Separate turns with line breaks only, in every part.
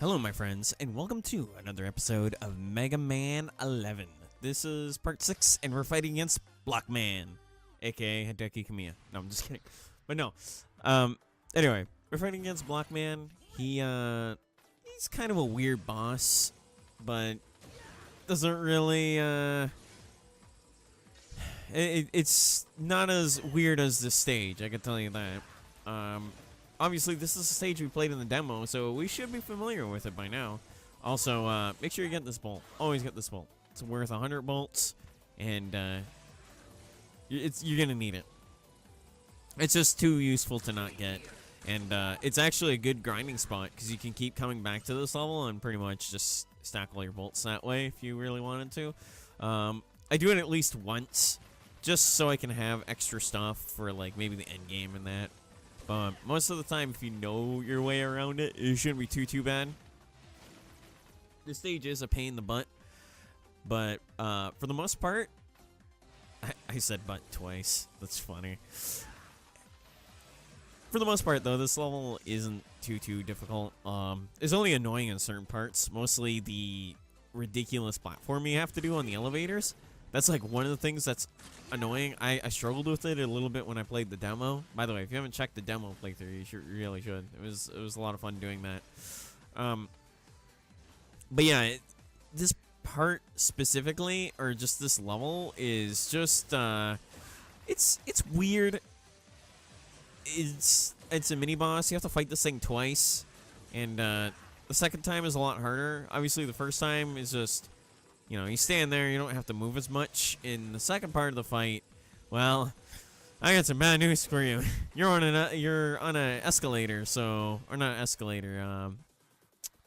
Hello, my friends, and welcome to another episode of Mega Man 11. This is part 6, and we're fighting against Blockman, aka Hideki Kamiya. No, I'm just kidding. But no. Anyway, we're fighting against Blockman. He's kind of a weird boss, but doesn't really, it's not as weird as this stage, I can tell you that. Obviously, this is a stage we played in the demo, so we should be familiar with it by now. Also, make sure you get this bolt. Always get this bolt. It's worth 100 bolts, and you're gonna need it. It's just too useful to not get, and it's actually a good grinding spot because you can keep coming back to this level and pretty much just stack all your bolts that way if you really wanted to. I do it at least once, just so I can have extra stuff for like maybe the end game and that. Most of the time, if you know your way around it, it shouldn't be too bad. This stage is a pain in the butt, but for the most part, I said butt twice. That's funny. For the most part, though, this level isn't too difficult. It's only annoying in certain parts, mostly the ridiculous platforming you have to do on the elevators. That's like one of the things that's annoying. I struggled with it a little bit when I played the demo. By the way, if you haven't checked the demo playthrough, you really should. It was a lot of fun doing that. But yeah, this part specifically, or just this level, is just it's weird. It's a mini boss. You have to fight this thing twice, and the second time is a lot harder. Obviously, the first time is just, you know, you stand there, you don't have to move as much. In the second part of the fight, well, I got some bad news for you. You're on an escalator, so, or not escalator,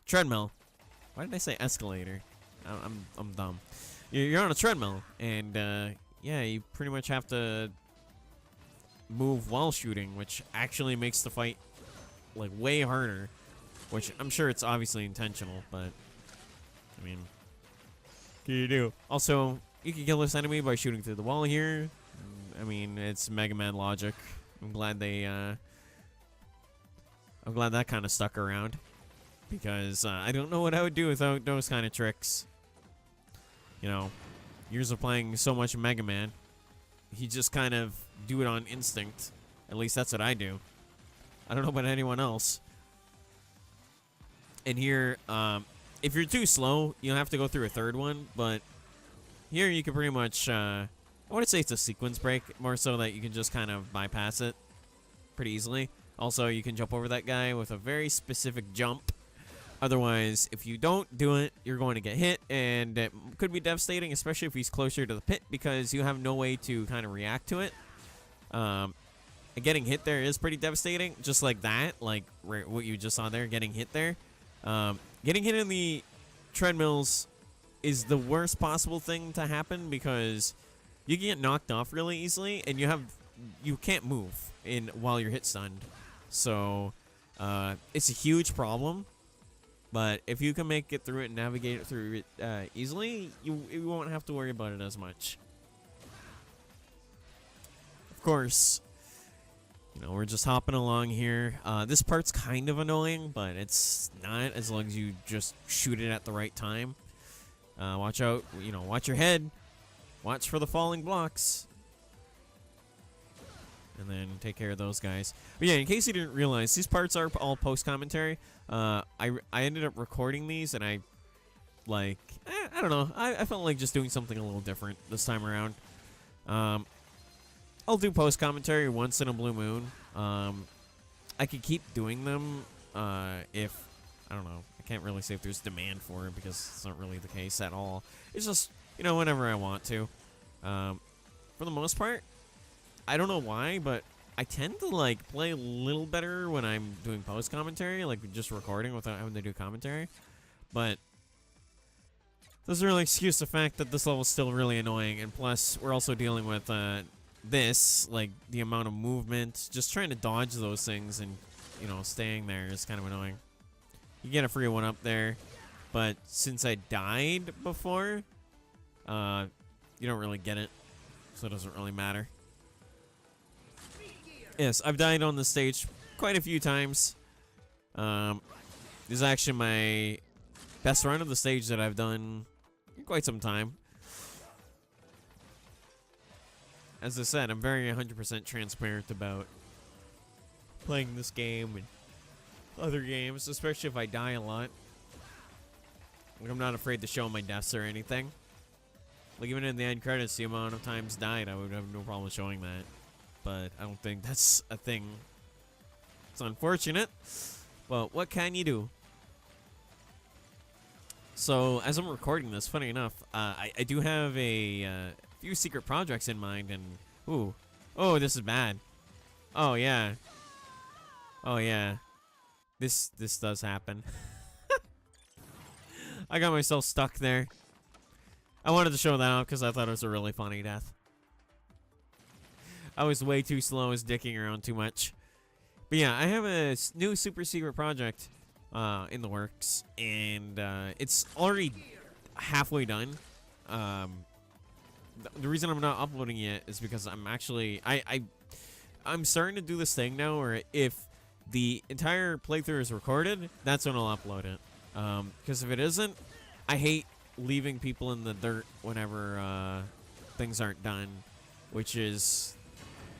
treadmill. Why did I say escalator? I'm dumb. You're on a treadmill, and yeah, you pretty much have to move while shooting, which actually makes the fight like way harder. Which I'm sure it's obviously intentional, but I mean, what can you do? Also, you can kill this enemy by shooting through the wall here. I mean, it's Mega Man logic. I'm glad that kind of stuck around, because I don't know what I would do without those kind of tricks. You know, years of playing so much Mega Man, you just kind of do it on instinct. At least that's what I do. I don't know about anyone else. And here, if you're too slow, you'll have to go through a third one, but here you can pretty much, I want to say it's a sequence break, more so that you can just kind of bypass it pretty easily. Also, you can jump over that guy with a very specific jump. Otherwise, if you don't do it, you're going to get hit, and it could be devastating, especially if he's closer to the pit, because you have no way to kind of react to it. Getting hit there is pretty devastating, just like that, like what you just saw there, getting hit there. Getting hit in the treadmills is the worst possible thing to happen, because you can get knocked off really easily, and you can't move while you're hit stunned. So it's a huge problem. But if you can make it through it and navigate it through it easily, you won't have to worry about it as much. Of course, you know, we're just hopping along here. This part's kind of annoying, but it's not, as long as you just shoot it at the right time. Watch out, you know, watch your head. Watch for the falling blocks. And then take care of those guys. But yeah, in case you didn't realize, these parts are all post-commentary. I ended up recording these, and I don't know. I felt like just doing something a little different this time around. I'll do post-commentary once in a blue moon. I could keep doing them if, I don't know, I can't really say if there's demand for it, because it's not really the case at all. It's just, you know, whenever I want to. For the most part, I don't know why, but I tend to like play a little better when I'm doing post-commentary, like just recording without having to do commentary. But doesn't really excuse the fact that this level is still really annoying, and plus we're also dealing with this, like the amount of movement, just trying to dodge those things, and you know, staying there is kind of annoying. You get a free one up there, but since I died before, you don't really get it, so it doesn't really matter. Yes, I've died on the stage quite a few times. This is actually my best run of the stage that I've done in quite some time. As I said, I'm very 100% transparent about playing this game and other games, especially if I die a lot. Like, I'm not afraid to show my deaths or anything. Like, even in the end credits, the amount of times died, I would have no problem showing that. But I don't think that's a thing. It's unfortunate, but what can you do? So, as I'm recording this, funny enough, I do have a few secret projects in mind, and ooh, oh, this is bad. Oh yeah, oh yeah, this does happen. I got myself stuck there. I wanted to show that off because I thought it was a really funny death. I was way too slow, I was dicking around too much. But yeah, I have a new super secret project in the works, and it's already halfway done. The reason I'm not uploading it is because I'm actually I'm starting to do this thing now where if the entire playthrough is recorded, that's when I'll upload it. Because if it isn't, I hate leaving people in the dirt whenever things aren't done, which is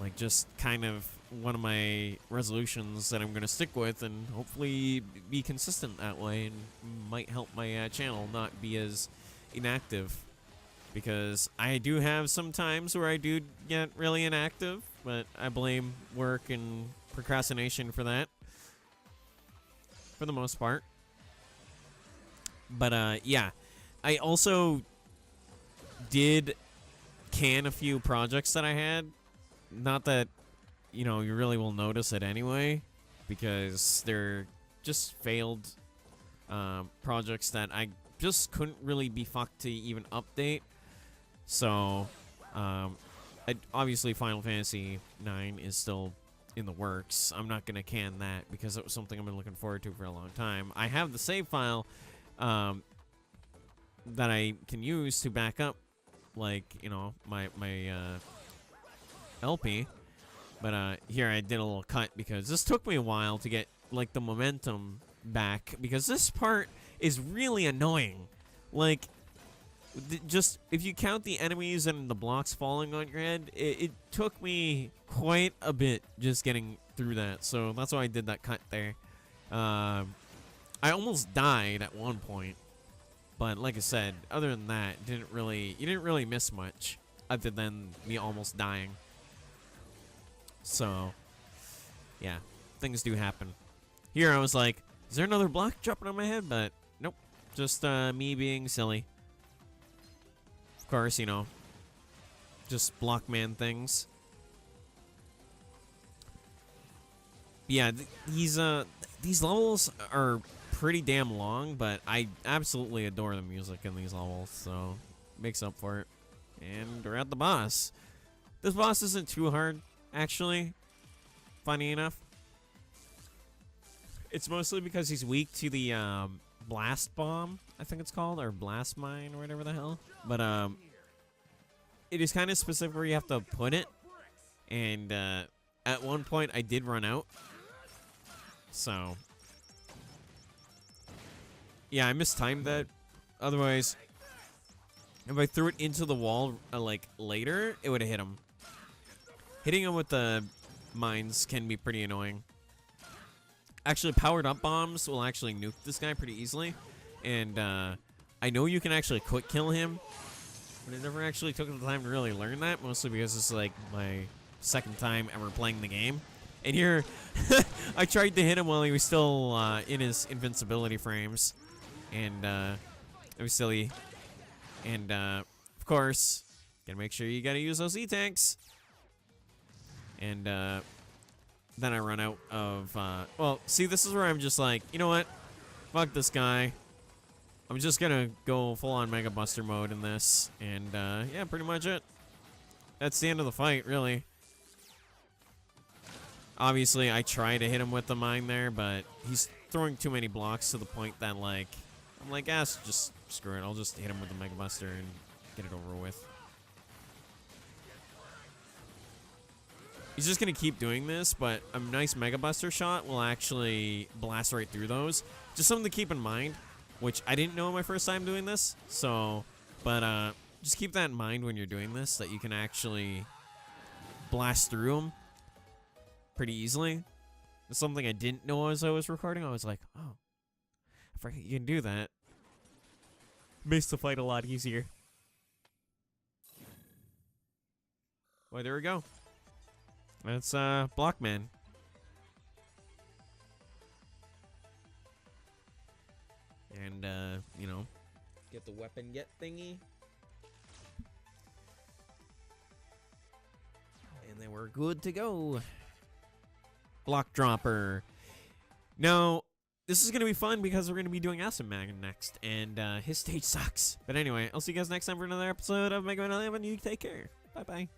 like just kind of one of my resolutions that I'm gonna stick with, and hopefully be consistent that way, and might help my channel not be as inactive, because I do have some times where I do get really inactive, but I blame work and procrastination for that for the most part. But yeah, I also did can a few projects that I had. Not that, you know, you really will notice it anyway, because they're just failed projects that I just couldn't really be fucked to even update. So, obviously Final Fantasy IX is still in the works. I'm not going to can that because it was something I've been looking forward to for a long time. I have the save file that I can use to back up, like, you know, my LP. But here I did a little cut because this took me a while to get like the momentum back, because this part is really annoying. Like, just if you count the enemies and the blocks falling on your head, it took me quite a bit just getting through that. So that's why I did that cut there. I almost died at one point, but like I said, other than that, you didn't really miss much other than me almost dying. So, yeah, things do happen. Here I was like, is there another block dropping on my head? But nope, just me being silly. Of course, you know, just Blockman things. Yeah, these levels are pretty damn long, but I absolutely adore the music in these levels, so makes up for it. And we're at the boss. This boss isn't too hard, actually, funny enough. It's mostly because he's weak to the blast bomb, I think it's called, or blast mine, or whatever the hell. But it is kind of specific where you have to put it, and at one point I did run out. So yeah, I mistimed that. Otherwise, if I threw it into the wall like later, it would have hit him. Hitting him with the mines can be pretty annoying. Actually, powered up bombs will actually nuke this guy pretty easily. And I know you can actually quick kill him, but I never actually took the time to really learn that, mostly because it's like my second time ever playing the game. And here, I tried to hit him while he was still in his invincibility frames. And it was silly. And of course, gotta make sure you gotta use those E-tanks. And then I run out of, well, see, this is where I'm just like, you know what? Fuck this guy. I'm just gonna go full-on Mega Buster mode in this. And, yeah, pretty much it. That's the end of the fight, really. Obviously, I try to hit him with the mine there, but he's throwing too many blocks to the point that, like, I'm like, just screw it. I'll just hit him with the Mega Buster and get it over with. He's just going to keep doing this, but a nice Mega Buster shot will actually blast right through those. just something to keep in mind, which I didn't know my first time doing this. So, but just keep that in mind when you're doing this, that you can actually blast through them pretty easily. It's something I didn't know as I was recording. I was like, oh, I forgot you can do that. Makes the fight a lot easier. Well, there we go. That's Blockman. And you know, get the weapon get thingy. And then we're good to go. Block dropper. Now, this is going to be fun because we're going to be doing Acid Man next, and his stage sucks. But anyway, I'll see you guys next time for another episode of Mega Man 11. You take care. Bye-bye.